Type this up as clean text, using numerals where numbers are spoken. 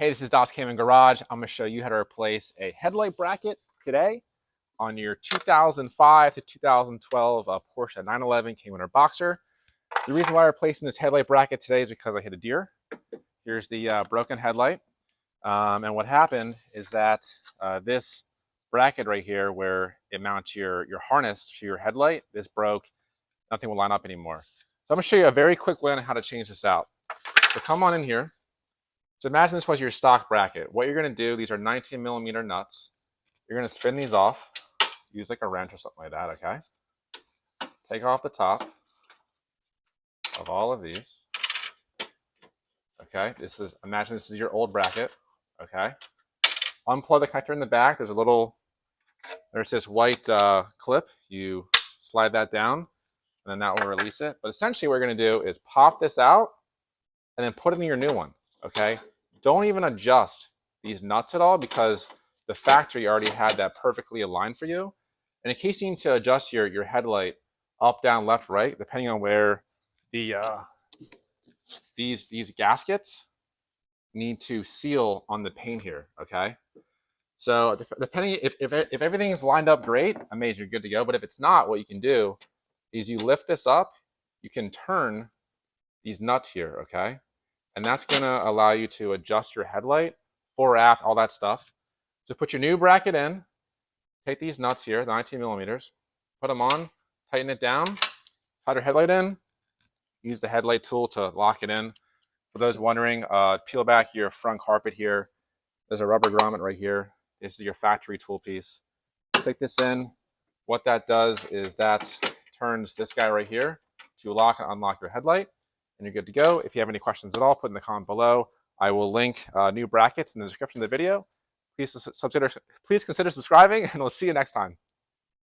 Hey, this is Das Cayman Garage. I'm going to show you how to replace a headlight bracket today on your 2005 to 2012 Porsche 911 Cayman Boxer. The reason why I'm replacing this headlight bracket today is because I hit a deer. Here's the broken headlight. And what happened is that this bracket right here, where it mounts your harness to your headlight, this broke. Nothing will line up anymore. So I'm going to show you a very quick way on how to change this out. So come on in here. So imagine this was your stock bracket. What you're going to do, these are 19 millimeter nuts. You're going to spin these off. Use like a wrench or something like that, okay? Take off the top of all of these. Okay, imagine this is your old bracket, okay? Unplug the connector in the back. There's this white clip. You slide that down, and then that will release it. But essentially what we're going to do is pop this out and then put it in your new one, okay? Don't even adjust these nuts at all because the factory already had that perfectly aligned for you. And in case you need to adjust your headlight up, down, left, right, depending on where the these gaskets need to seal on the paint here, okay? So depending if everything is lined up great, amazing, you're good to go. But if it's not, what you can do is you lift this up, you can turn these nuts here, okay? And that's gonna allow you to adjust your headlight, fore, aft, all that stuff. So put your new bracket in, take these nuts here, 19 millimeters, put them on, tighten it down, tight your headlight in, use the headlight tool to lock it in. For those wondering, peel back your front carpet here. There's a rubber grommet right here. This is your factory tool piece. Stick this in. What that does is that turns this guy right here to lock and unlock your headlight, and you're good to go. If you have any questions at all, put in the comment below. I will link new brackets in the description of the video. Please consider subscribing, and we'll see you next time.